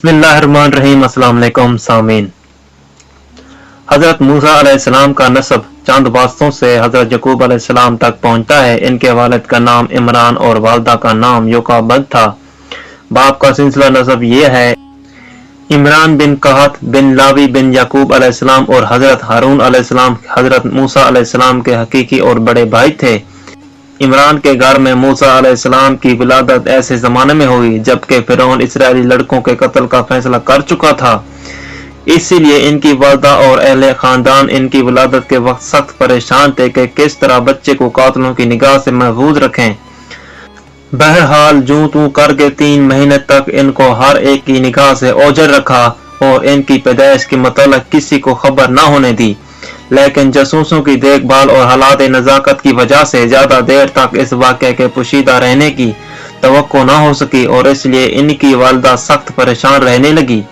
बिस्मिल्लाहिर्रहमानिर्रहीम। अस्सलाम वालेकुम सामीन। हजरत मूसा अलैहिस्सलाम का नस्ब चंद वास्तों से हजरत यकूब अलैहिस्सलाम तक पहुंचता है। इनके वालिद का नाम इमरान और वालदा का नाम योकाबद था। बाप का सिलसिला नस्ब ये है, इमरान बिन कहत बिन लावी बिन यकूब अलैहिस्सलाम और हजरत हारून अलैहिस्सलाम हजरत मूसा अलैहिस्सलाम के हकीकी और बड़े भाई थे। इमरान के घर में मूसा अलैहिस्सलाम की विलादत ऐसे ज़माने में हुई जबकि फिरौन इसराइली लड़कों के कत्ल का फैसला कर चुका था। इसीलिए इनकी वालदा और अहले खानदान इनकी विलादत के वक्त सख्त परेशान थे कि किस तरह बच्चे को कातलों की निगाह से महफूज रखें। बहरहाल जूं तू करके 3 महीने तक इनको हर एक की निगाह से ओझल रखा और इनकी पैदाइश के मतलब किसी को खबर न होने दी। लेकिन जासूसों की देखभाल और हालात नज़ाकत की वजह से ज्यादा देर तक इस वाक़े के पोशीदा रहने की तवक्को न हो सकी और इसलिए इनकी वालदा सख्त परेशान रहने लगी।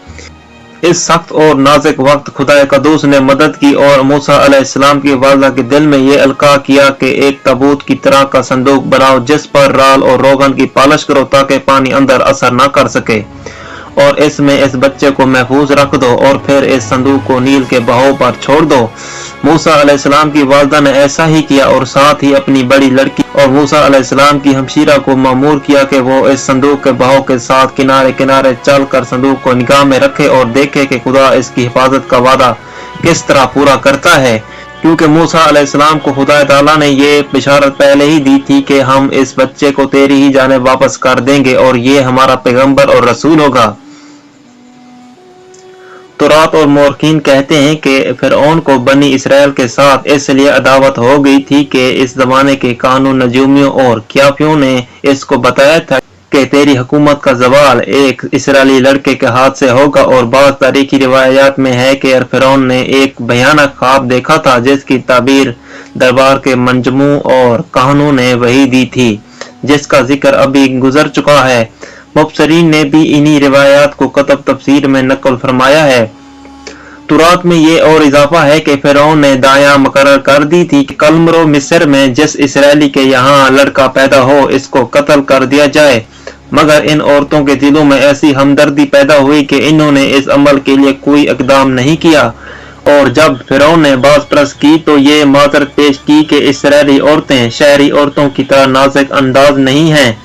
इस सख्त और नाजुक वक्त खुदा कदूस ने मदद की और मूसा अलैहिस्सलाम की वालदा के दिल में ये अलका किया कि एक ताबूत की तरह का संदूक बनाओ जिस पर राल और रोगन की पालिश करो ताकि पानी अंदर असर न कर सके, और इसमें इस बच्चे को महफूज रख दो और फिर इस संदूक को नील के बहाव पर छोड़ दो। मूसा अलैहिस्सलाम की वालदा ने ऐसा ही किया और साथ ही अपनी बड़ी लड़की और मूसा अलैहिस्सलाम की हमशीरा को मामूर किया कि वो इस संदूक के बहाव के साथ किनारे किनारे चल कर संदूक को निगाह में रखे और देखे कि खुदा इसकी हिफाजत का वादा किस तरह पूरा करता है, क्योंकि मूसा अलैहिस्सलाम को खुदा ताला ने ये बिशारत पहले ही दी थी कि हम इस बच्चे को तेरी ही जाने वापस कर देंगे और ये हमारा पैगंबर और रसूल होगा। तौरात और मौरखीन कहते हैं कि फिरौन को बनी इसराइल के साथ इसलिए अदावत हो गई थी कि इस जमाने के कानून नजूमियों और ख्याफियों ने इसको बताया था कि तेरी हुकूमत का जवाल एक इसराइली लड़के के हाथ से होगा, और बाज़ तारीखी रिवायात में है कि फिरौन ने एक भयानक ख्वाब देखा था जिसकी ताबीर दरबार के मंजमू और कहानों ने वही दी थी जिसका जिक्र अभी गुजर चुका है। मुफस्सिरीन ने भी इन्हीं रिवायात को कतब तफसीर में नकल फरमाया है। तुरात में ये और इजाफा है कि फिरौन ने दाया मुकर्रर कर दी थी कि कलमरो मिस्र में जिस इसराइली के यहाँ लड़का पैदा हो इसको कत्ल कर दिया जाए, मगर इन औरतों के दिलों में ऐसी हमदर्दी पैदा हुई कि इन्होंने इस अमल के लिए कोई इकदाम नहीं किया, और जब फिरौन ने बाज़ परस की तो ये माजरत पेश की कि इसराइली औरतें शहरी औरतों की तरह नाजुक अंदाज नहीं हैं,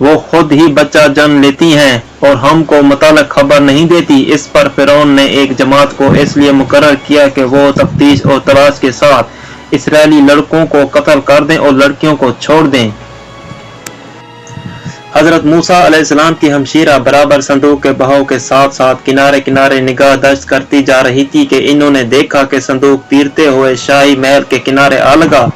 वो खुद ही बच्चा जन्म लेती हैं और हमको मुतालिक खबर नहीं देती। इस पर फिरौन ने एक जमात को इसलिए मुकर्रर किया कि वो तफ्तीश और तलाश के साथ इसराइली लड़कों को कत्ल कर दें और लड़कियों को छोड़ दें। हजरत मूसा अलैहिस्सलाम की हमशीरा बराबर संदूक के बहाव के साथ साथ किनारे किनारे निगाह दश्त करती जा रही थी कि इन्होंने देखा कि संदूक तीरते हुए शाही महल के किनारे आ लगा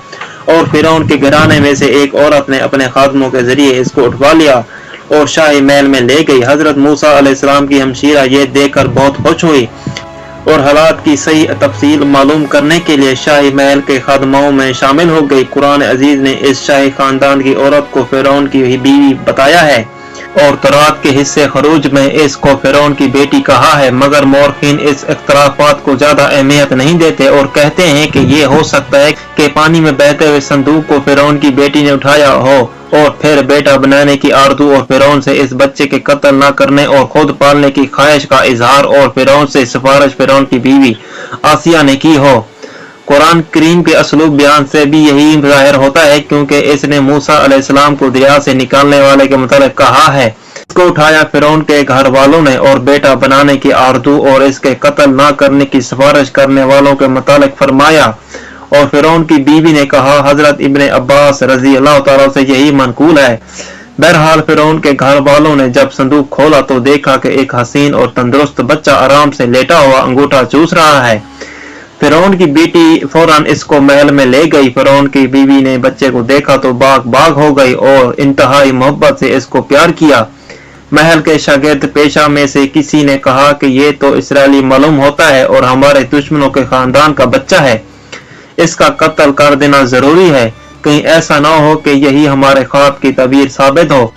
और फिरौन के घराने में से एक औरत ने अपने खादमों के जरिए इसको उठवा लिया और शाही महल में ले गई। हजरत मूसा अलैहिस्सलाम की हमशीरा ये देखकर बहुत खुश हुई और हालात की सही तफसील मालूम करने के लिए शाही महल के खादमाओं में शामिल हो गई। कुरान अजीज ने इस शाही खानदान की औरत को फिरौन की बीवी बताया है और तौरात के हिस्से खरूज में इसको फिरौन की बेटी कहा है, मगर मौरखीन इस इख्तलाफात को ज्यादा अहमियत नहीं देते और कहते हैं कि ये हो सकता है कि पानी में बहते हुए संदूक को फिरौन की बेटी ने उठाया हो और फिर बेटा बनाने की आरज़ू और फिरौन से इस बच्चे के कत्ल न करने और खुद पालने की ख्वाहिश का इजहार और फिरौन से सिफारिश फिरौन की बीवी आसिया ने की हो। कुरान करीम के असलूब बयान से भी यही जाहिर होता है, क्योंकि इसने मूसा अलैहिस्सलाम को दरिया से निकालने वाले के मुतालिक कहा है, इसको उठाया फिरौन के घर वालों ने और बेटा बनाने की आरज़ू और इसके कत्ल न करने की सिफारिश करने वालों के मुतालिक फरमाया, और फिरौन की बीवी ने कहा। हजरत इब्ने अब्बास रजी अल्लाह तआला से यही मनकूल है। बहरहाल फिरौन के घर वालों ने जब संदूक खोला तो देखा कि एक हसीन और तंदुरुस्त बच्चा आराम से लेटा हुआ अंगूठा चूस रहा है। फिरौन की बेटी फौरन इसको महल में ले गई। फिरौन की बीवी ने बच्चे को देखा तो बाग बाग हो गई और इंतहाई मोहब्बत से इसको प्यार किया। महल के शागिर्द पेशा में से किसी ने कहा कि ये तो इसराइली मालूम होता है और हमारे दुश्मनों के खानदान का बच्चा है, इसका कत्ल कर देना जरूरी है, कहीं ऐसा ना हो कि यही हमारे ख्वाब की तबीर साबित हो।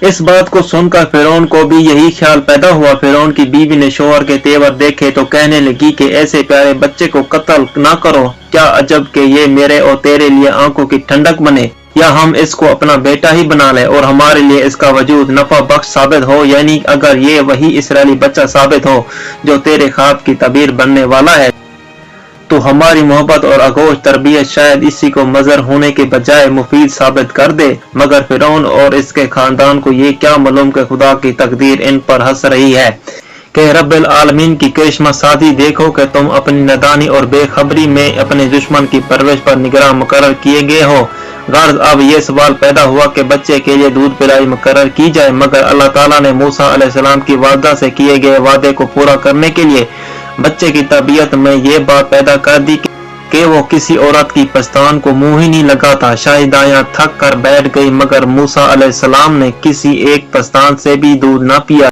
इस बात को सुनकर फिरौन को भी यही ख्याल पैदा हुआ। फिरौन की बीवी ने शोहर के तेवर देखे तो कहने लगी कि ऐसे प्यारे बच्चे को कत्ल ना करो, क्या अजब कि ये मेरे और तेरे लिए आंखों की ठंडक बने। یا ہم اس کو اپنا بیٹا ہی بنا لیں اور ہمارے لیے اس کا وجود نفع بخش ثابت ہو، یعنی اگر یہ وہی اسرائیلی بچہ ثابت ہو جو تیرے خواب کی تعبیر بننے والا ہے تو ہماری محبت اور آغوش تربیت شاید اسی کو مضر ہونے کے بجائے مفید ثابت کر دے۔ مگر فرعون اور اس کے خاندان کو یہ کیا معلوم کہ خدا کی تقدیر ان پر ہنس رہی ہے کہ رب العالمین کی کرشمہ سازی دیکھو کہ تم اپنی نادانی اور بے خبری میں اپنے دشمن کی پرورش پر نگراں مقرر کیے گئے ہو۔ غرض اب یہ سوال پیدا ہوا کہ بچے کے لیے دودھ پلائی مقرر کی جائے، مگر اللہ تعالیٰ نے موسیٰ علیہ السلام کی والدہ سے کیے گئے وعدے کو پورا کرنے کے لیے بچے کی طبیعت میں یہ بات پیدا کر دی کہ وہ کسی عورت کی پستان کو منہ ہی نہیں لگاتا۔ شاہدائیاں تھک کر بیٹھ گئی مگر موسیٰ علیہ السلام نے کسی ایک پستان سے بھی دودھ نہ پیا۔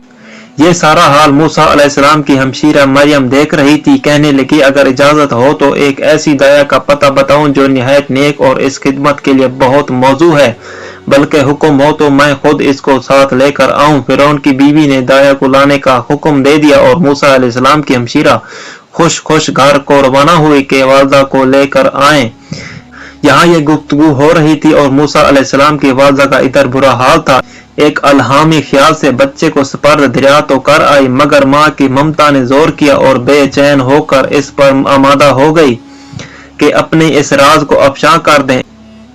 یہ سارا حال موسیٰ علیہ السلام کی ہمشیرہ مریم دیکھ رہی تھی۔ کہنے لگی اگر اجازت ہو تو ایک ایسی دایا کا پتہ بتاؤں جو نہایت نیک اور اس خدمت کے لیے بہت موزوں ہے، بلکہ حکم ہو تو میں خود اس کو ساتھ لے کر آؤں۔ فرعون کی بیوی نے دایا کو لانے کا حکم دے دیا اور موسیٰ علیہ السلام کی ہمشیرہ خوش گھر کو روانہ ہوئی کہ والدہ کو لے کر آئیں۔ یہاں یہ گفتگو ہو رہی تھی اور موسیٰ علیہ السلام کی والدہ کا ادھر برا حال تھا۔ ایک الہامی خیال سے بچے کو سپرد دریا تو کر آئی، مگر ماں کی ممتا نے زور کیا اور بے چین ہو کر اس پر آمادہ ہو گئی کہ اپنے اس راز کو افشاں کر دیں۔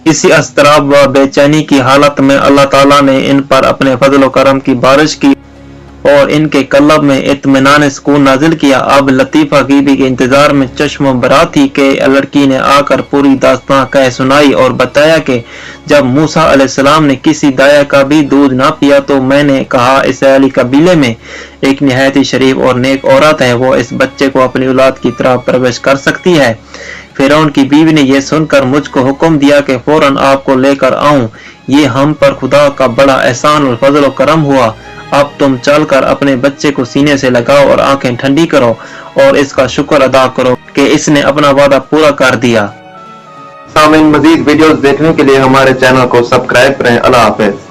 اسی اضطراب و بے چینی کی حالت میں اللہ تعالیٰ نے ان پر اپنے فضل و کرم کی بارش کی اور ان کے قلب میں اطمینان سکون نازل کیا۔ اب لطیفہ بیوی کے انتظار میں چشم برا تھی کہ لڑکی نے آ کر پوری داستان کہہ سنائی اور بتایا کہ جب موسیٰ علیہ السلام نے کسی دایا کا بھی دودھ نہ پیا تو میں نے کہا اسرائیلی قبیلے میں ایک نہایت ہی شریف اور نیک عورت ہے، وہ اس بچے کو اپنی اولاد کی طرح پرورش کر سکتی ہے۔ فرعون کی بیوی نے یہ سن کر مجھ کو حکم دیا کہ فوراً آپ کو لے کر آؤں۔ یہ ہم پر خدا کا بڑا احسان اور فضل و کرم ہوا۔ اب تم چل کر اپنے بچے کو سینے سے لگاؤ اور آنکھیں ٹھنڈی کرو اور اس کا شکر ادا کرو کہ اس نے اپنا وعدہ پورا کر دیا۔ سامعین، مزید ویڈیوز دیکھنے کے لیے ہمارے چینل کو سبسکرائب کریں۔ اللہ حافظ۔